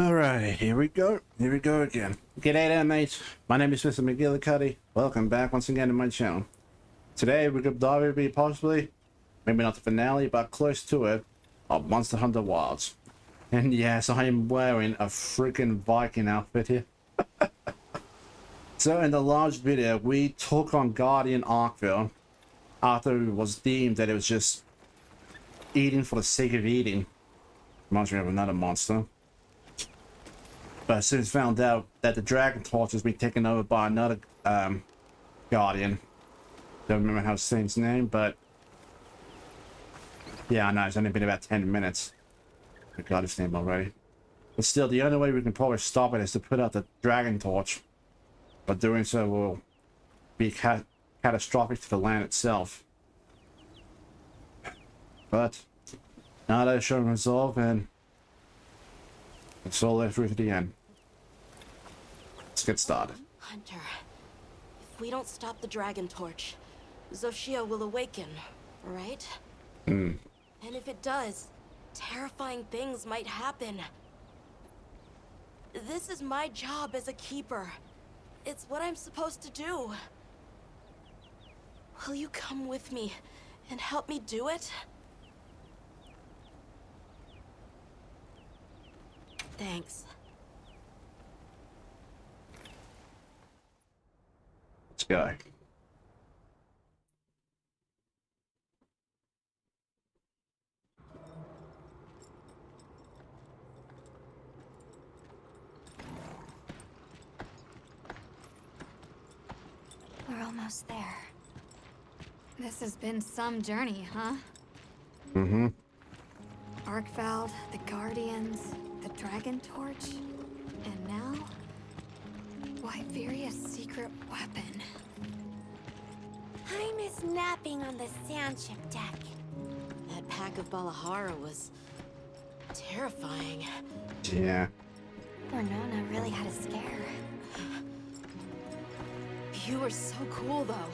Alright, here we go. Here we go again. G'day there, mates. My name is Mr. Magilla-cutti. Welcome back once again to my channel. Today we're going to be possibly, maybe not the finale, but close to it, of Monster Hunter Wilds. And yes, I am wearing a freaking Viking outfit here. So in the last video, we took on Guardian Arkville after it was deemed that it was just eating for the sake of eating. Reminds me of another monster. But since found out that the Dragon Torch has been taken over by another Guardian. Don't remember how to say his name, but yeah, I know it's only been about 10 minutes. I got his name already. But still, the only way we can probably stop it is to put out the Dragon Torch. But doing so will be catastrophic to the land itself. But now that it's shown resolve, and it's all the way through to the end. Let's get started. Hunter, if we don't stop the Dragon Torch, Xochitl will awaken, right? And if it does, terrifying things might happen. This is my job as a keeper. It's what I'm supposed to do. Will you come with me and help me do it? Thanks. Let's go. We're almost there. This has been some journey, huh? Mm-hmm. Arkveld, the Guardians, the Dragon Torch, and now... Wyveria's secret weapon. I miss napping on the sandship deck. That pack of Balahara was terrifying. Yeah. Nona really had a scare. You were so cool, though.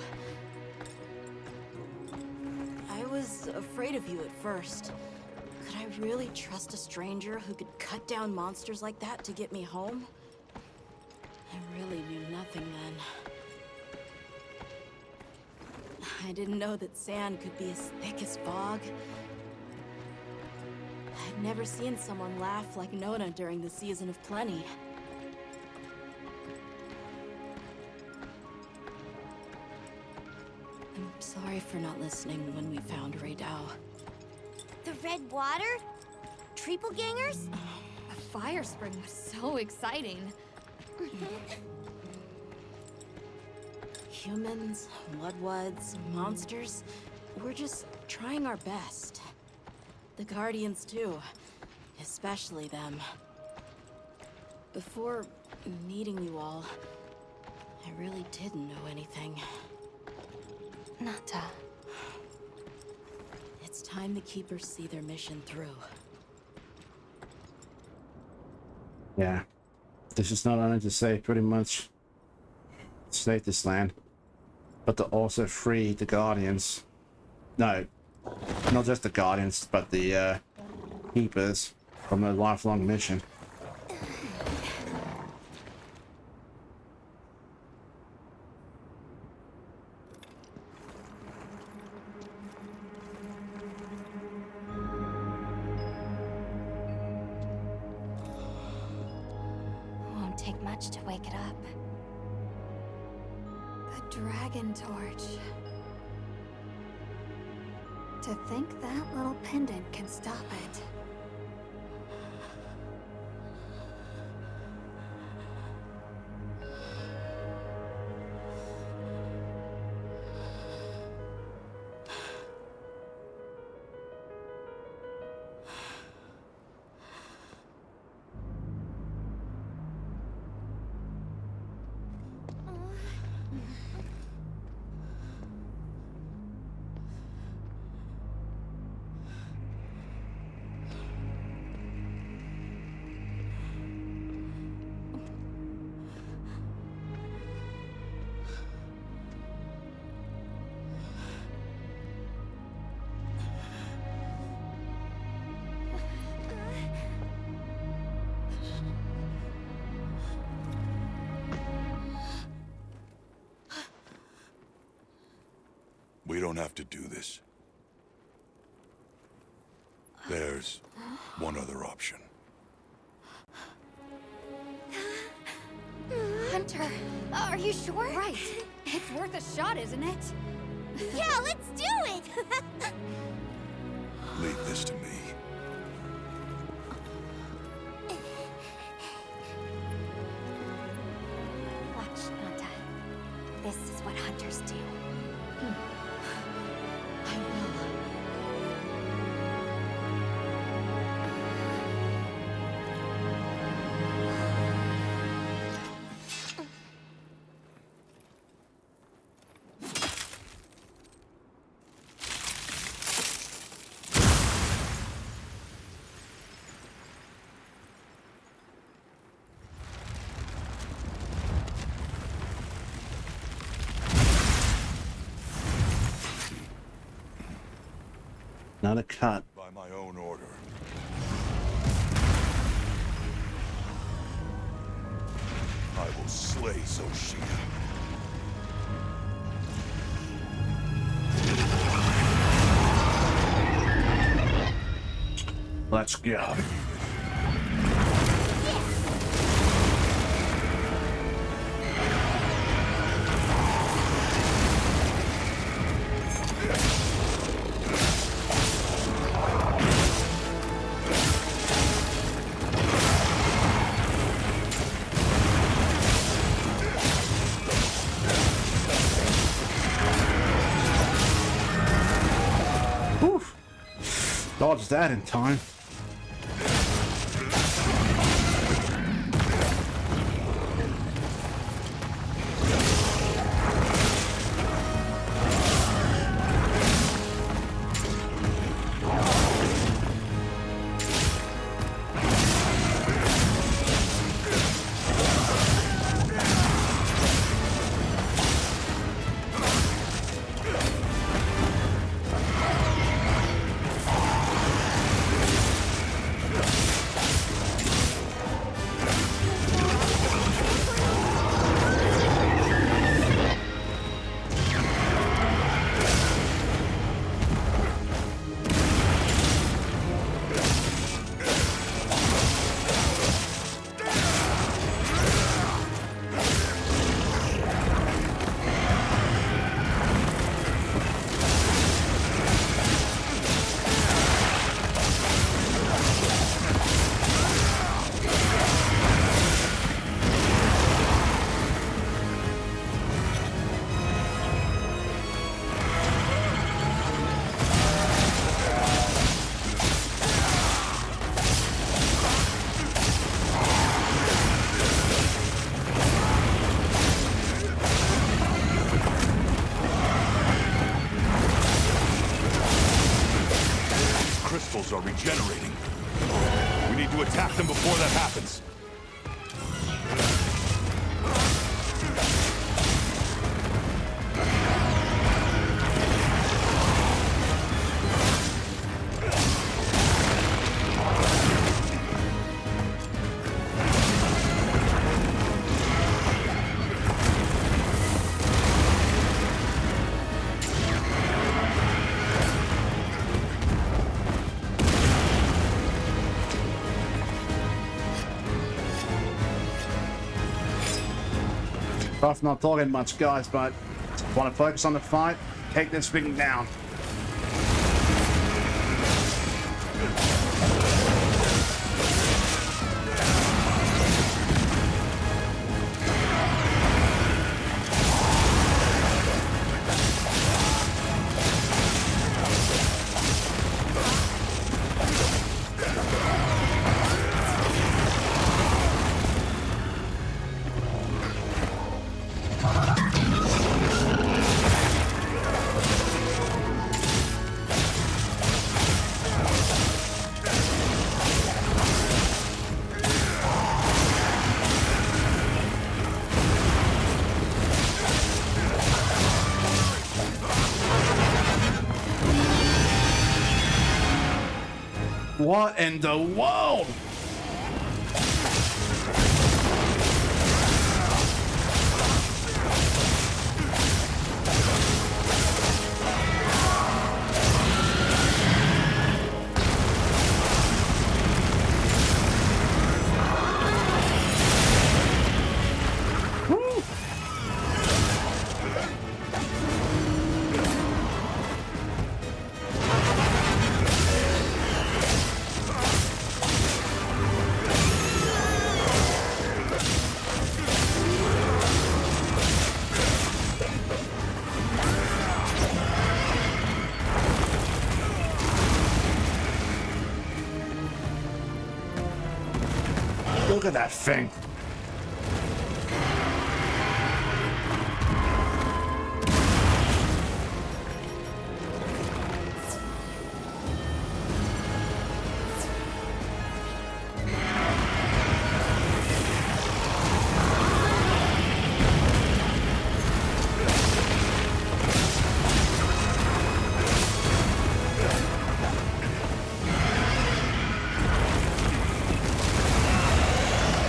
I was afraid of you at first. Could I really trust a stranger who could cut down monsters like that to get me home? I really knew nothing then. I didn't know that sand could be as thick as fog. I'd never seen someone laugh like Nona during the season of plenty. I'm sorry for not listening when we found Raydao. The red water? Trippelgangers? The fire spring was so exciting. Humans, Mudwoods, monsters, we're just trying our best. The Guardians too, especially them. Before meeting you all, I really didn't know anything. Nata. It's time the Keepers see their mission through. Yeah. This is not only to say pretty much save this land, but to also free the Guardians. No, not just the Guardians, but the Keepers from their lifelong mission. Won't take much to wake it up. The Dragon Torch. To think that little pendant can stop it. don't have to do this. There's one other option. Hunter, are you sure? Right. It's worth a shot, isn't it? Yeah, let's do it! Leave this to me. Watch, Nanta. This is what hunters do. I will. Not a cut. By my own order. I will slay Xochitl. Let's go. Dodged that in time. Crystals are regenerating. We need to attack them before that happens. Tough not talking much, guys, but want to focus on the fight, take this thing down. What in the world? Look at that thing.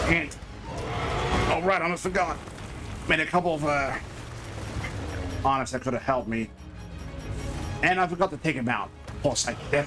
And, oh right, I almost forgot. Made a couple of honors that could have helped me. And I forgot to take him out. Of course I did.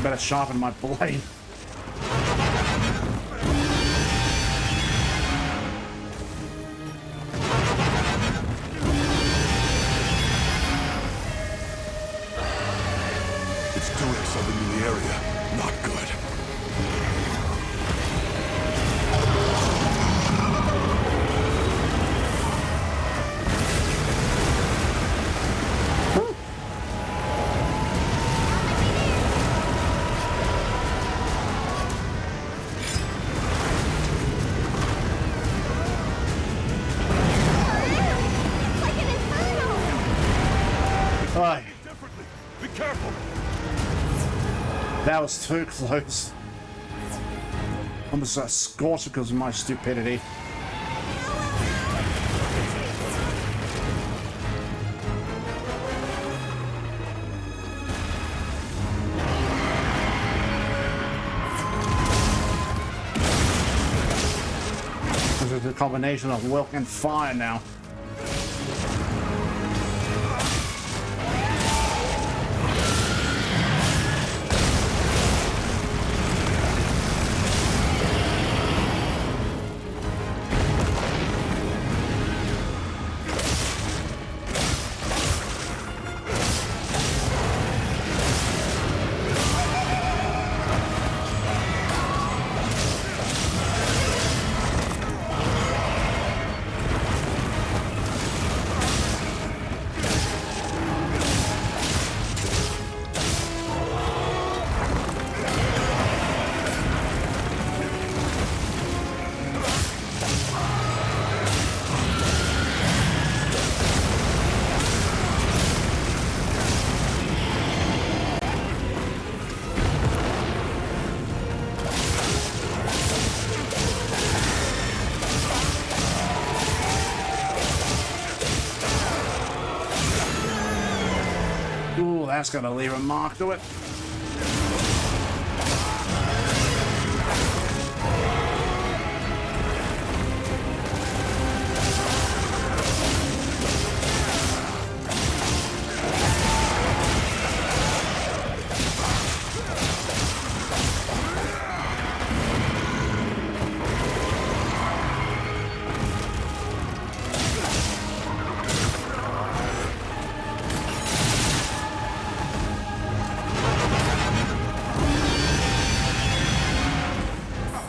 Better sharpen my blade. It's doing something in the area. Not good. Aye, Differently. Be careful. that was too close. Almost scorched because of my stupidity. This is a combination of will and fire now. that's gonna leave a mark to it.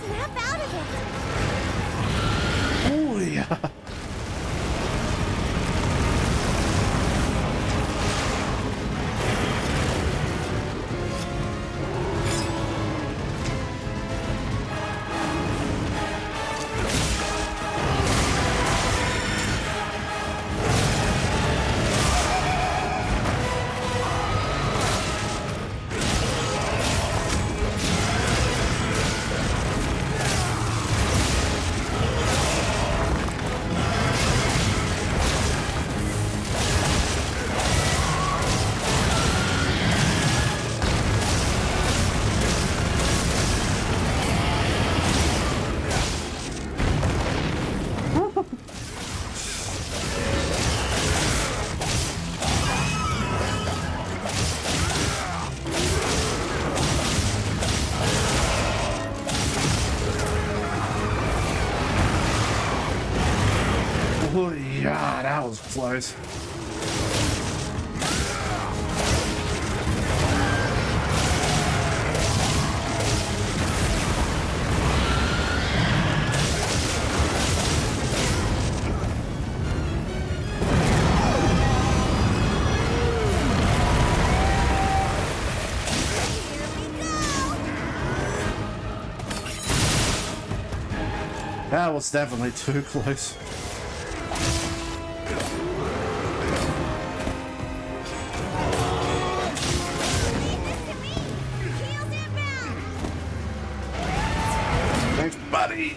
Snap out of it! Oh yeah. Oh yeah, that was close. That was definitely too close. Thanks, buddy.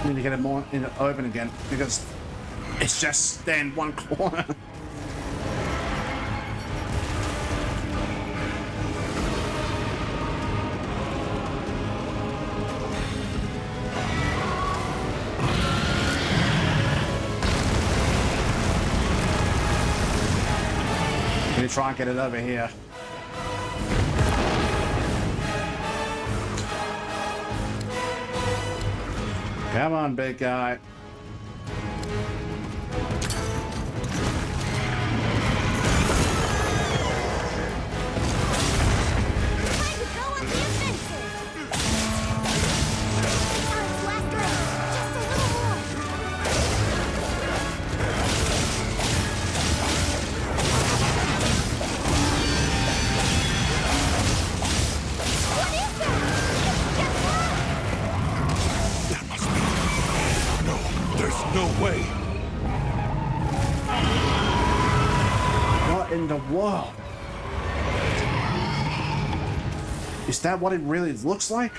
Need to get it more in the open again because it's just in one corner. Let me try and get it over here. Come on, big guy. No way. What in the world? Is that what it really looks like?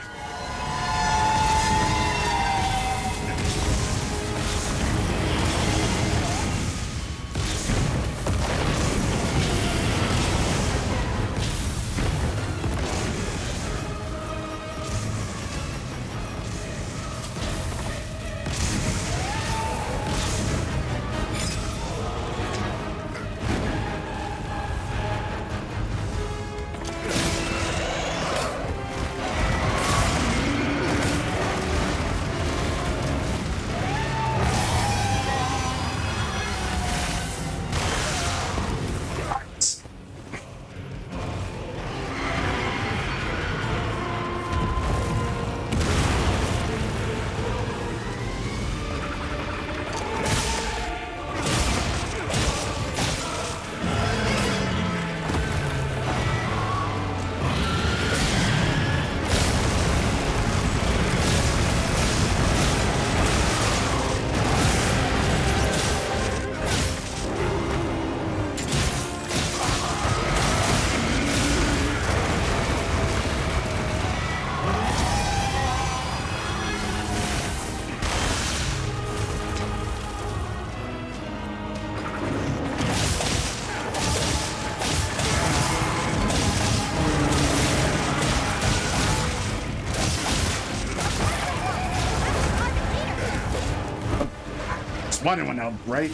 This one went out right.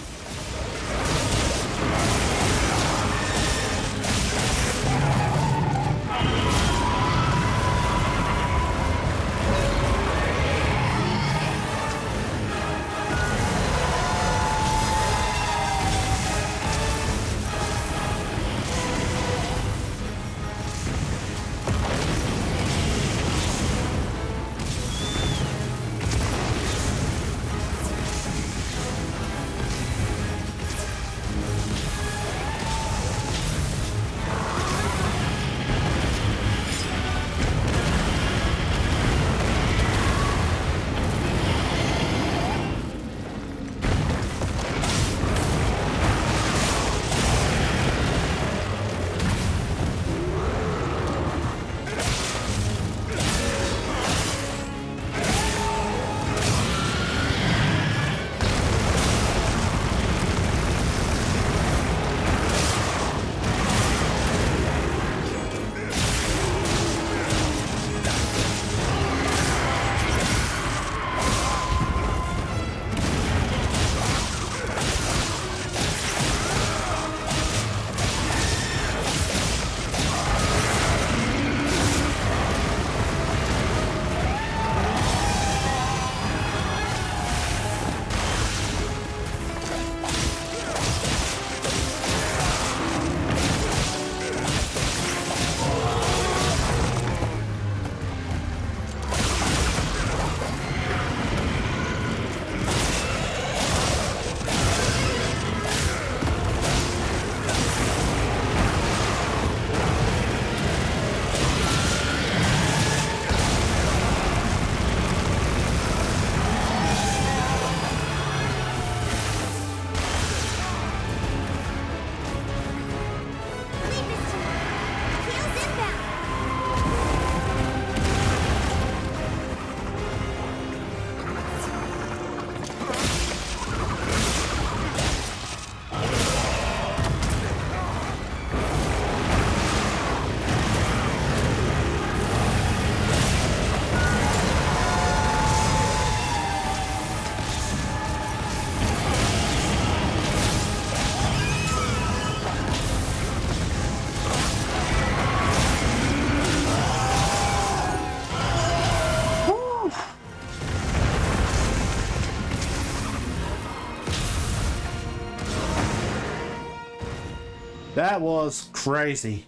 That was crazy.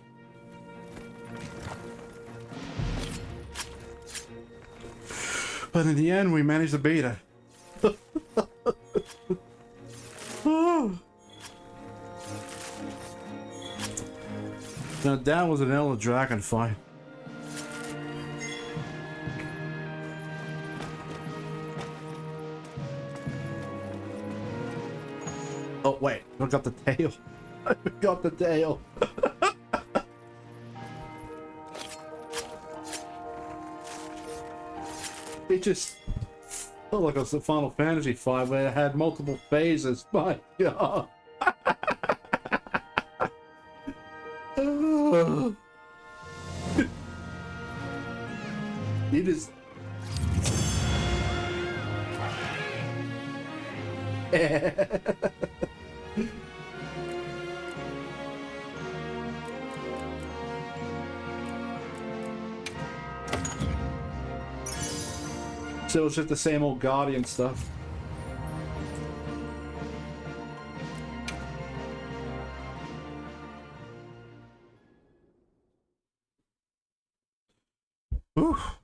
But in the end, we managed to beat her. Now that was an Elder Dragon fight. Oh wait, I got the tail. I got the tail. It just felt like it was a Final Fantasy fight where it had multiple phases. My God. You just. So it's just the same old Guardian stuff. Oof.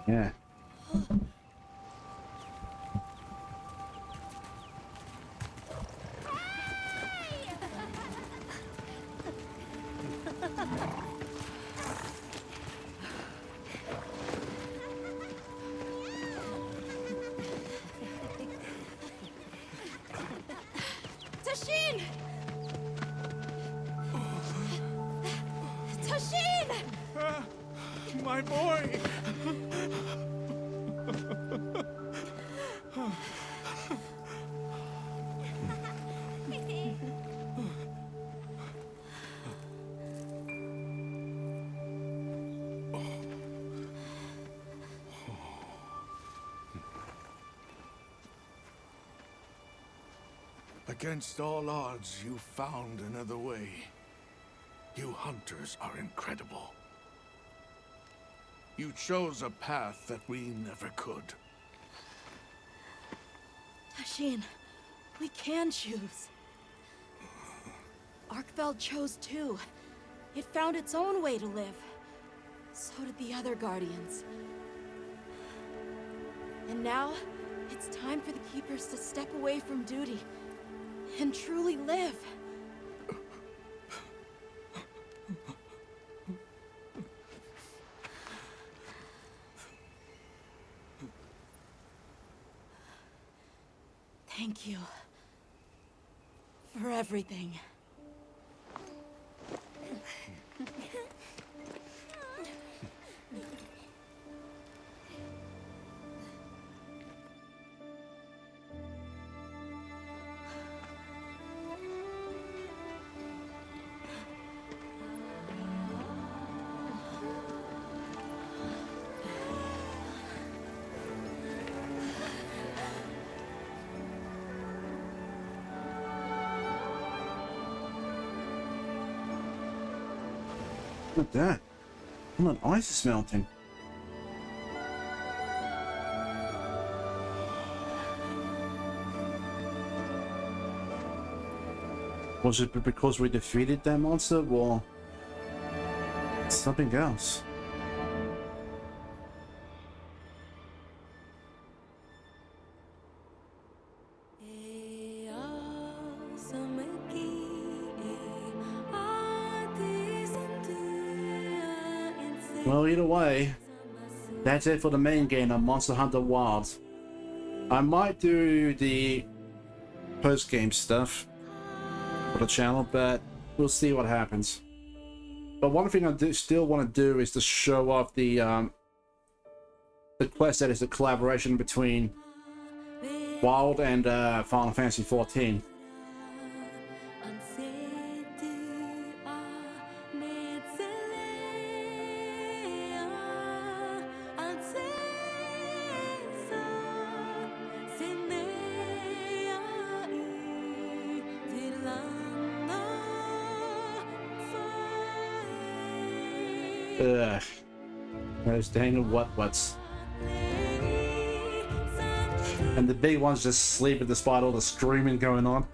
Yeah. my boy! Against all odds, you found another way. You hunters are incredible. You chose a path that we never could. Tashin, we can choose. Arkfeld chose too. It found its own way to live. So did the other Guardians. And now, it's time for the Keepers to step away from duty and truly live. Thank you for everything. Look at that. All that ice is melting. Was it because we defeated that monster, or something else? Well, either way, that's it for the main game of Monster Hunter Wilds. I might do the post-game stuff for the channel, but we'll see what happens. But one thing I still want to do is to show off the quest that is a collaboration between Wild and Final Fantasy XIV. Ugh. Those dang what's. And the big one's just sleeping despite all the screaming going on.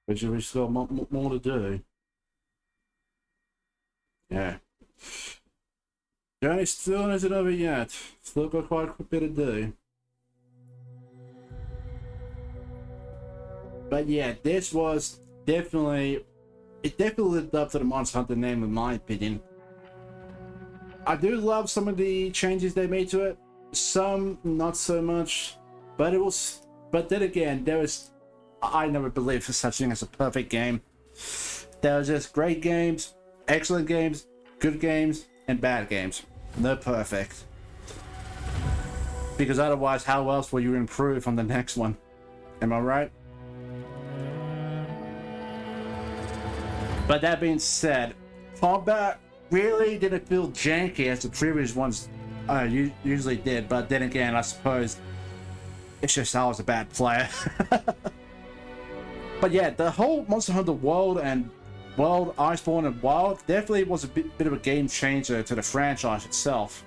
But we still got more to do. Yeah. Journey still isn't over yet. Still got quite a bit to do. But yeah, this was definitely... It definitely lived up to the Monster Hunter name in my opinion. I do love some of the changes they made to it. Some not so much, but it was. But then again, there was. I never believed for such thing as a perfect game. There was just great games, excellent games, good games, and bad games. No perfect. Because otherwise, how else will you improve on the next one? Am I right? But that being said, combat really didn't feel janky as the previous ones usually did. But then again, I suppose it's just I was a bad player. But yeah, the whole Monster Hunter World and World, Iceborne and Wild definitely was a bit of a game changer to the franchise itself.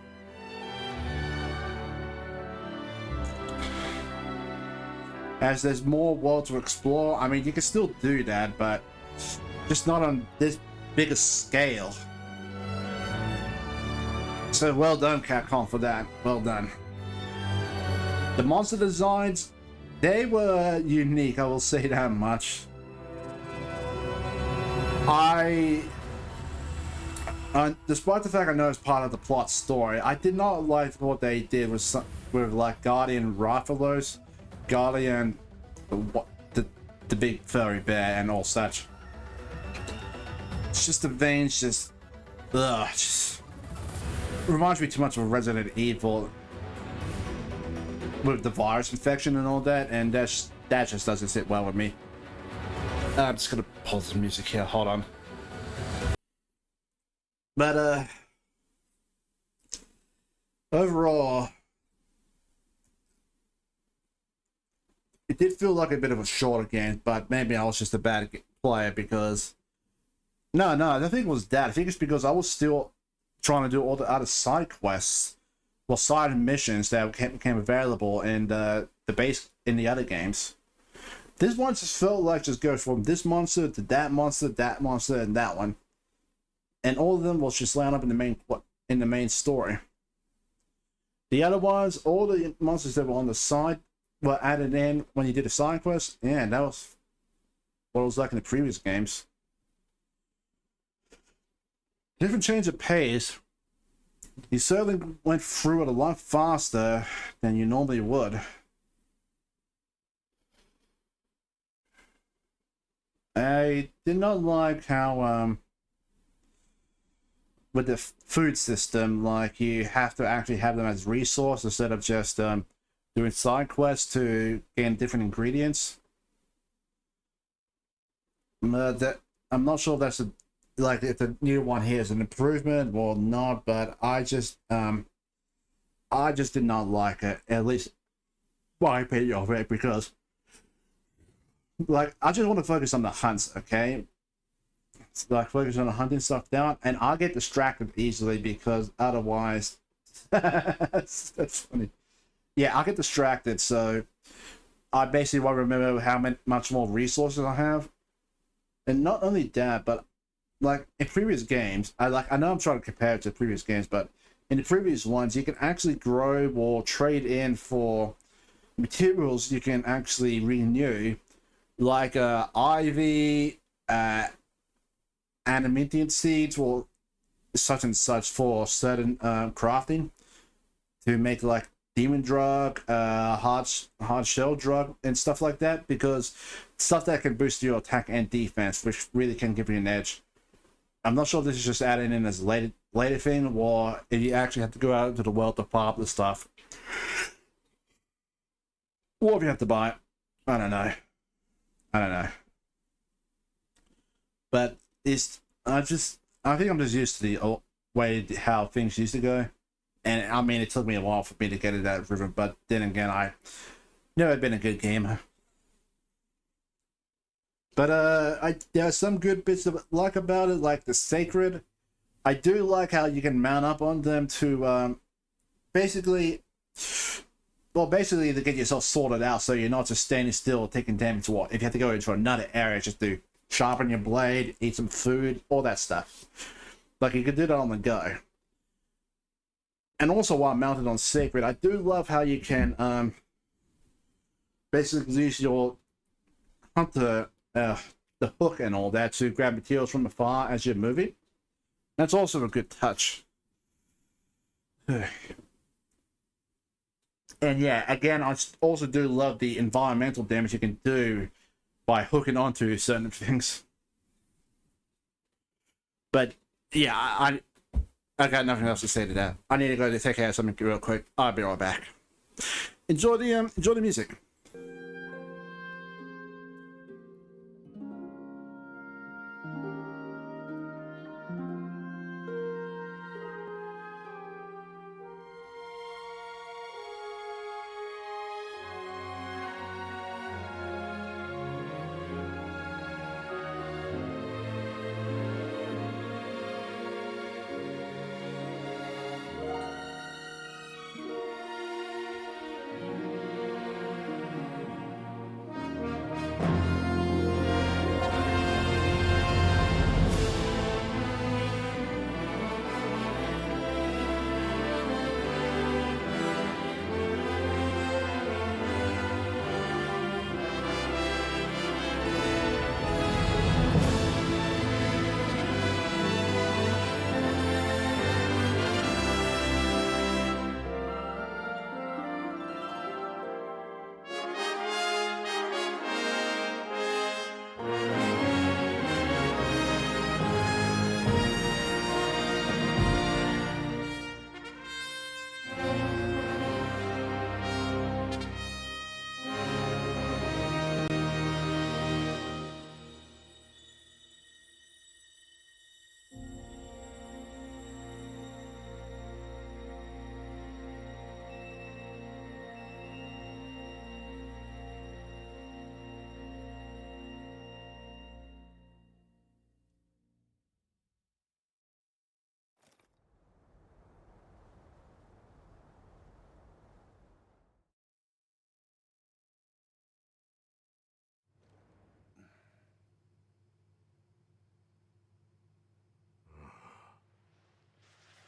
As there's more world to explore, I mean, you can still do that, but just not on this bigger scale. So well done, Capcom, for that. Well done. The monster designs, they were unique, I will say that much. Despite the fact I know it's part of the plot story, I did not like what they did with like Guardian Rathalos, Guardian, the big furry bear, and all such. It's just the veins, just reminds me too much of Resident Evil with the virus infection and all that, and that just doesn't sit well with me. I'm just gonna pause the music here. Hold on. But overall, it did feel like a bit of a shorter game, but maybe I was just a bad player because... No, I think it was that. I think it's because I was still trying to do all the other side quests, well, side missions that became available in the base in the other games. This one just felt like just go from this monster to that monster, and that one. And all of them will just land up in the main story. The other ones, all the monsters that were on the side were added in when you did a side quest. Yeah, that was what it was like in the previous games. Different change of pace. You certainly went through it a lot faster than you normally would. I did not like how with the food system, like you have to actually have them as resource instead of just doing side quests to gain different ingredients. I'm not sure if that's like if the new one here is an improvement or not, but I just did not like it, at least my opinion of it, because like I just want to focus on the hunts, okay? Like focus on the hunting stuff down, and I get distracted easily because otherwise that's funny. Yeah, I get distracted, so I basically won't remember how much more resources I have. And not only that, but like in previous games, I know I'm trying to compare it to previous games, but in the previous ones you can actually grow or trade in for materials you can actually renew, like ivy, adamantium seeds, or such and such for certain crafting to make like demon drug, hard shell drug, and stuff like that, because stuff that can boost your attack and defense, which really can give you an edge. I'm not sure if this is just added in as a later thing, or if you actually have to go out into the world to farm the stuff, or if you have to buy it. I don't know. But I think I'm just used to the way how things used to go, and I mean it took me a while for me to get it that rhythm. But then again, I never been a good gamer. But there are some good bits of like about it, like the sacred. I do like how you can mount up on them to basically to get yourself sorted out, so you're not just standing still taking damage. What if you have to go into another area just to sharpen your blade, eat some food, all that stuff. Like you can do that on the go. And also while mounted on sacred, I do love how you can basically use your hunter the hook and all that to grab materials from afar as you're moving. That's also a good touch. And yeah, again, I also do love the environmental damage you can do by hooking onto certain things. But yeah, I got nothing else to say to that. I need to go to take care of something real quick. I'll be right back. Enjoy the music.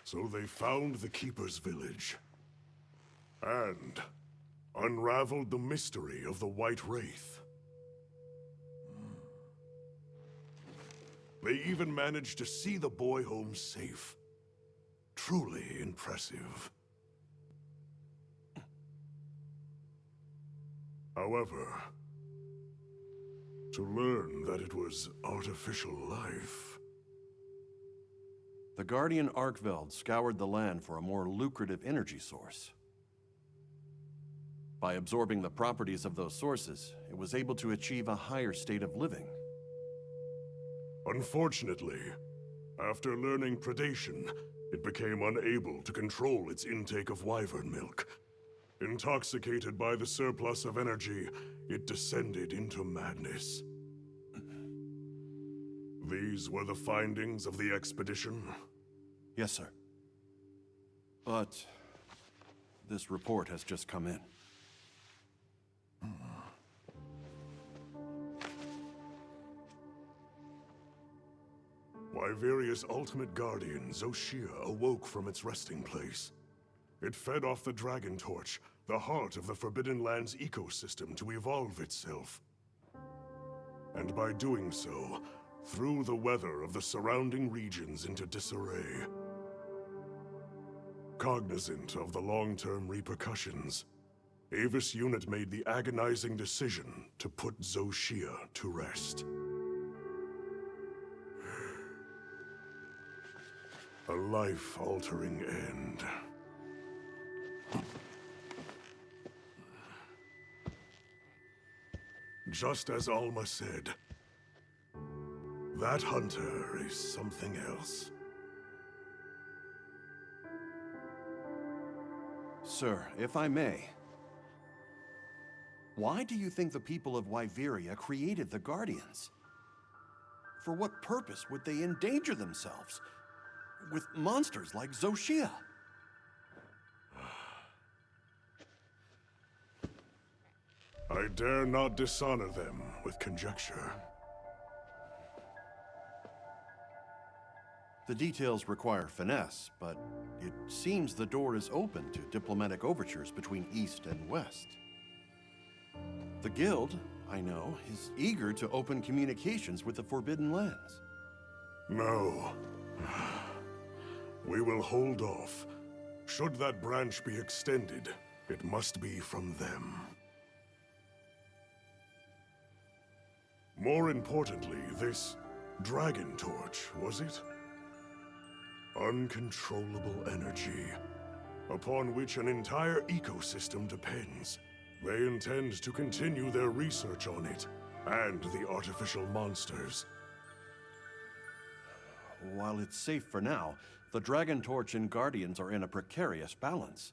So they found the Keeper's village. And unraveled the mystery of the White Wraith. They even managed to see the boy home safe. Truly impressive. However, to learn that it was artificial life... The Guardian Arkveld scoured the land for a more lucrative energy source. By absorbing the properties of those sources, it was able to achieve a higher state of living. Unfortunately, after learning predation, it became unable to control its intake of wyvern milk. Intoxicated by the surplus of energy, it descended into madness. These were the findings of the expedition? Yes, sir. But this report has just come in. Wyveria's ultimate guardian, Zoshia, awoke from its resting place. It fed off the Dragon Torch, the heart of the Forbidden Lands ecosystem, to evolve itself. And by doing so, threw the weather of the surrounding regions into disarray. Cognizant of the long-term repercussions, Avis Unit made the agonizing decision to put Zoshia to rest. A life-altering end. Just as Alma said, that hunter is something else. Sir, if I may, why do you think the people of Wyveria created the Guardians? For what purpose would they endanger themselves with monsters like Zoshia? I dare not dishonor them with conjecture. The details require finesse, but it seems the door is open to diplomatic overtures between East and West. The Guild, I know, is eager to open communications with the Forbidden Lands. No. We will hold off Should that branch be extended, it must be from them. More importantly, this dragon torch, was it? Uncontrollable energy, upon which an entire ecosystem depends. They intend to continue their research on it, and the artificial monsters. While it's safe for now, the Dragon Torch and Guardians are in a precarious balance.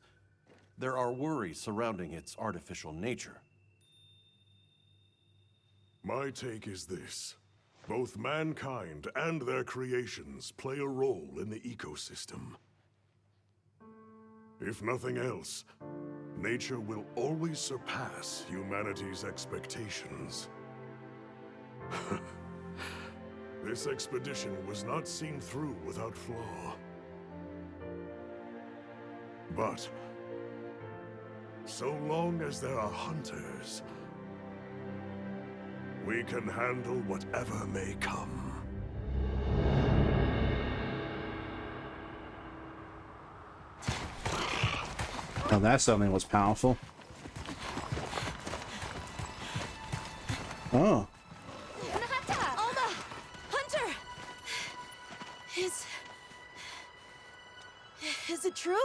There are worries surrounding its artificial nature. My take is this. Both mankind and their creations play a role in the ecosystem. If nothing else, nature will always surpass humanity's expectations. This expedition was not seen through without flaw. But so long as there are hunters, we can handle whatever may come. Oh, that certainly was powerful. Oh. Alma! Hunter! Is it true?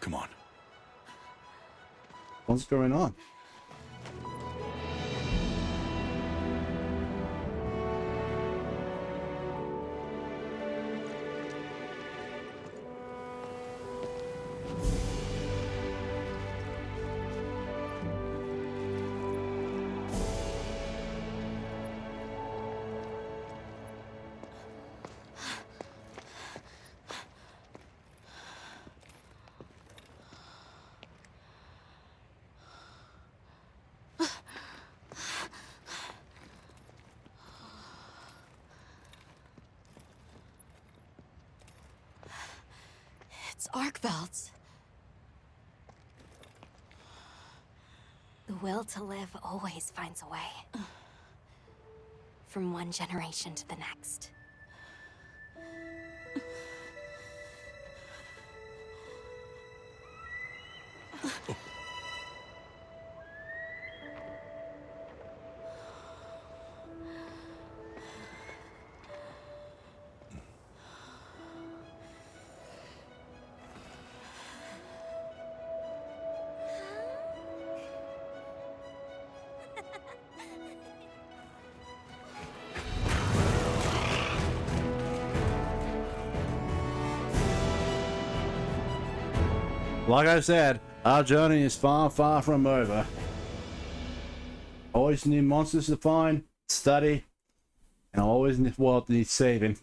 Come on. What's going on? It's Arcvelds. The will to live always finds a way. From one generation to the next. Like I said, our journey is far, far from over. Always new monsters to find, study, and always in this world needs saving.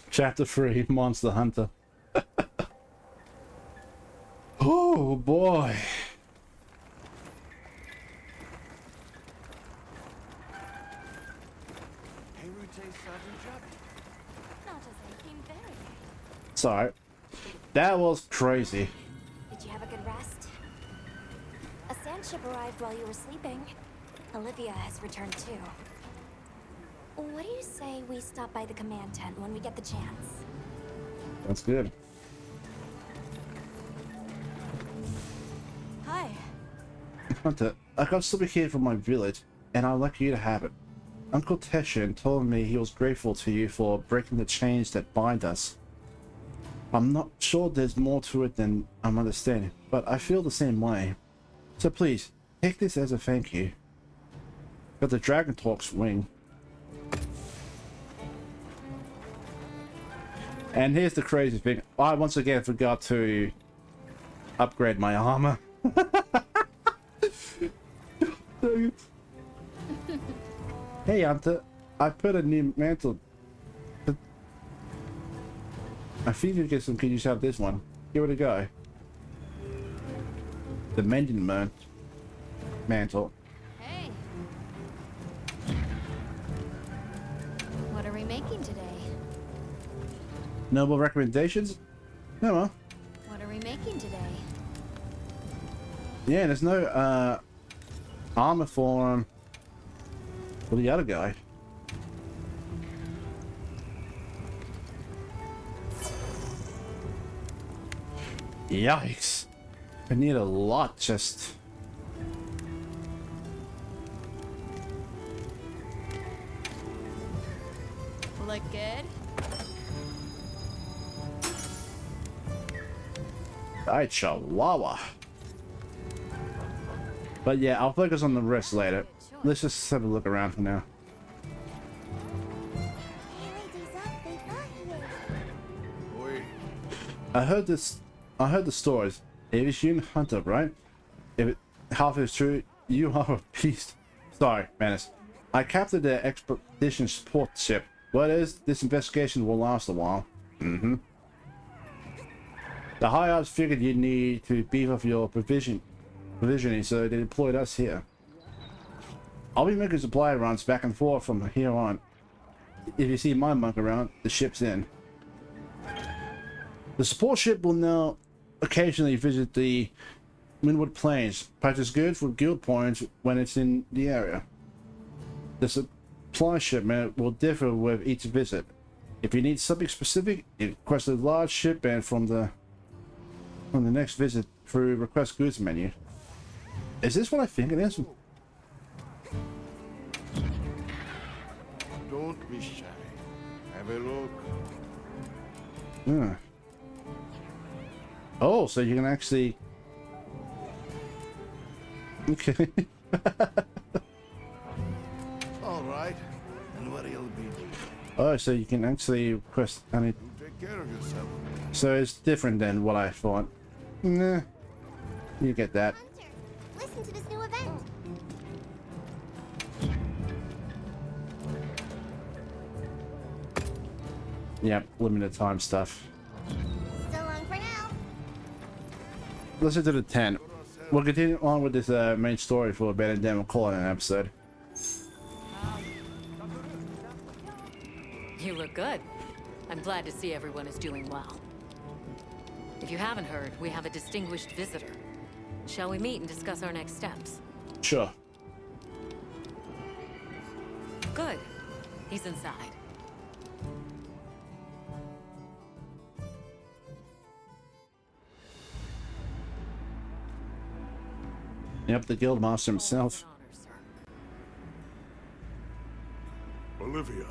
Chapter 3, Monster Hunter. Oh boy. Sorry. That was crazy. Did you have a good rest? A sand ship arrived while you were sleeping. Olivia has returned too. What do you say we stop by the command tent when we get the chance? That's good. Hi. Hunter, I got something here from my village, and I'd like you to have it. Uncle Teshin told me he was grateful to you for breaking the chains that bind us. I'm not sure there's more to it than I'm understanding, but I feel the same way. So please, take this as a thank you. Got the Dragon Talk's wing. And here's the crazy thing. I once again forgot to upgrade my armor. Hey Hunter, I put a new mantle. I think you get some. Can you have this one? Give it a go. The mending mantle. Hey. What are we making today? Noble recommendations? No more. What are we making today? Yeah, there's no armor for the other guy. Yikes. I need a lot just... Look good? Alright, Chihuahua. But yeah, I'll focus on the rest later. Let's just have a look around for now. I heard the stories. Aviation hunter, right? If it half is true, you are a beast. Sorry, Menace. I captured the expedition support ship. What is this investigation will last a while. The high ups figured you'd need to beef up your provisioning, so they deployed us here. I'll be making supply runs back and forth from here on. If you see my monk around, the ship's in. The support ship will now occasionally visit the Windward Plains, purchase goods for guild points when it's in the area. The supply shipment will differ with each visit. If you need something specific, you request a large shipment from the next visit through request goods menu. Is this what I think it is? Don't be shy. Have a look. Yeah. Oh, so you can actually... Okay. All right. And what you'll be. Oh, so you can actually request any... You take care of yourself. So it's different than what I thought. Nah. You get that. Hunter, listen to this new event. Yep, limited time stuff. So long for now. Listen to the 10. We'll continue on with this main story for a bit and then we'll call it an episode. You look good. I'm glad to see everyone is doing well. If you haven't heard, we have a distinguished visitor. Shall we meet and discuss our next steps? Sure. Good. He's inside. Yep, the guild master himself. Olivia,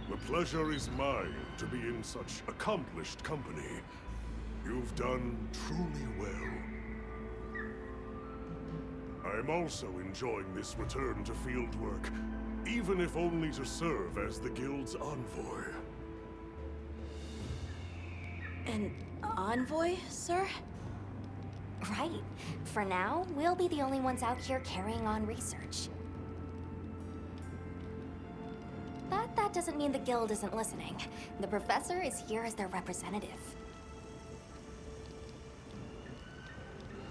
the pleasure is mine to be in such accomplished company. You've done truly well. I'm also enjoying this return to field work, even if only to serve as the guild's envoy. An envoy, sir? Right. For now, we'll be the only ones out here carrying on research. But that doesn't mean the guild isn't listening. The professor is here as their representative.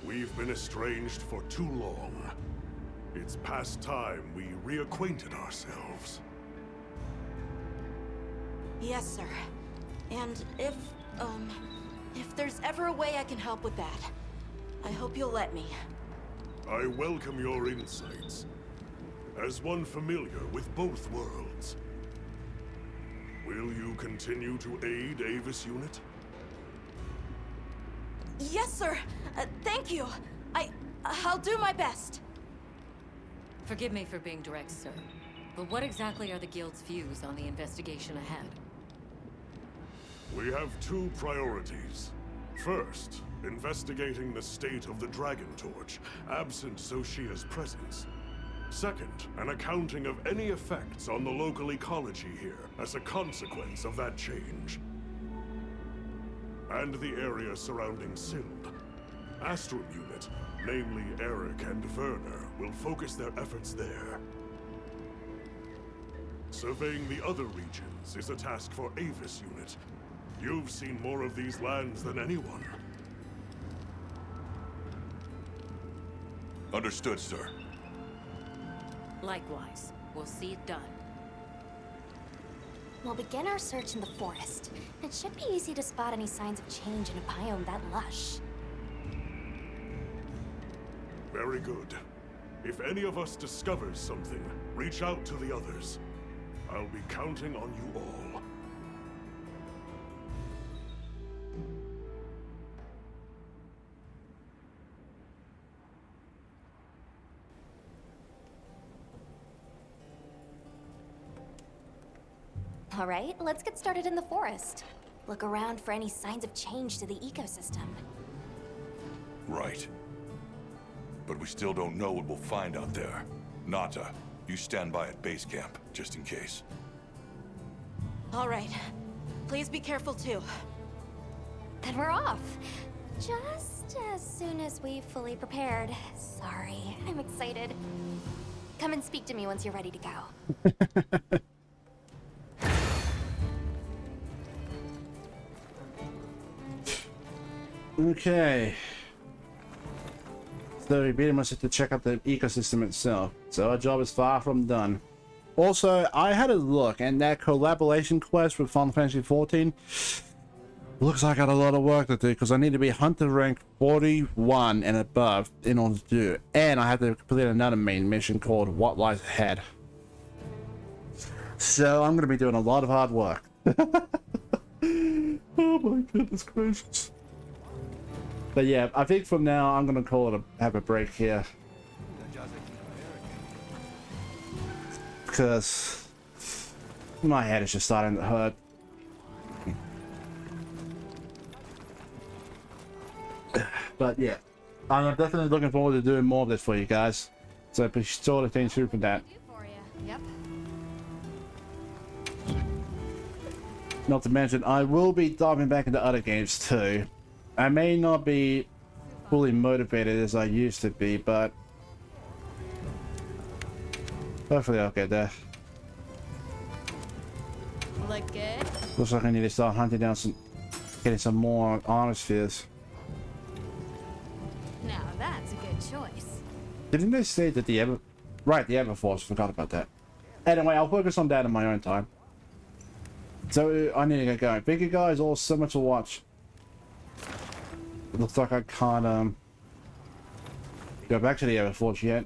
We've been estranged for too long. It's past time we reacquainted ourselves. Yes, sir. And if there's ever a way I can help with that, I hope you'll let me. I welcome your insights. As one familiar with both worlds, will you continue to aid Avis Unit? Yes, sir. Thank you. I'll do my best. Forgive me for being direct, sir. But what exactly are the Guild's views on the investigation ahead? We have two priorities. First, investigating the state of the Dragon Torch, absent Xoshia's presence. Second, an accounting of any effects on the local ecology here as a consequence of that change. And the area surrounding Sild. Astrum Unit, namely Eric and Werner, will focus their efforts there. Surveying the other regions is a task for Avis Unit. You've seen more of these lands than anyone. Understood, sir. Likewise. We'll see it done. We'll begin our search in the forest. It should be easy to spot any signs of change in a biome that lush. Very good. If any of us discovers something, reach out to the others. I'll be counting on you all. All right, let's get started in the forest. Look around for any signs of change to the ecosystem. Right. But we still don't know what we'll find out there. Nata, you stand by at base camp, just in case. All right. Please be careful too. Then we're off. Just as soon as we've fully prepared. Sorry, I'm excited. Come and speak to me once you're ready to go. Okay. So we really must have to check out the ecosystem itself. So our job is far from done. Also, I had a look, and that collaboration quest with Final Fantasy XIV looks like I got a lot of work to do, because I need to be Hunter rank 41 and above in order to do it. And I have to complete another main mission called What Lies Ahead. So I'm going to be doing a lot of hard work. Oh my goodness gracious. But yeah, I think from now I'm going to call it have a break here. Because my head is just starting to hurt. But yeah, I'm definitely looking forward to doing more of this for you guys. So be sure to stay tuned for that. Yep. Not to mention, I will be diving back into other games too. I may not be fully motivated as I used to be, but hopefully I'll get there. Look good. Looks like I need to start hunting down getting some more honor spheres. Now that's a good choice. Didn't they say that the Everforce, forgot about that. Anyway, I'll focus on that in my own time. So I need to get going. Thank you guys all so much to watch. It looks like I can't go back to the Everforce yet.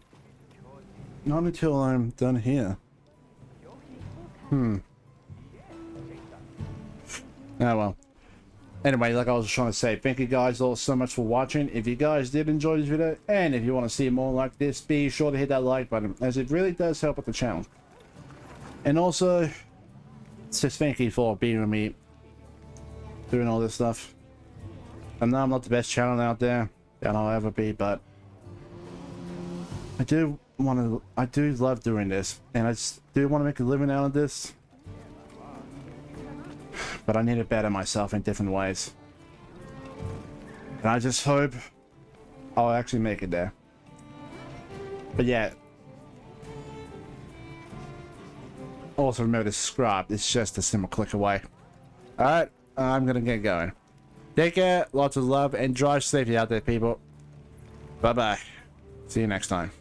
Not until I'm done here. Oh well. Anyway, like I was trying to say, thank you guys all so much for watching. If you guys did enjoy this video, and if you want to see more like this, be sure to hit that like button, as it really does help with the channel. And also, just thank you for being with me doing all this stuff. I know I'm not the best channel out there, and I'll ever be, but I do love doing this, and I just do want to make a living out of this. But I need to better myself in different ways. And I just hope I'll actually make it there. But yeah. Also remember to subscribe. It's just a simple click away. Alright, I'm gonna get going. Take care, lots of love, and drive safely out there, people. Bye-bye. See you next time.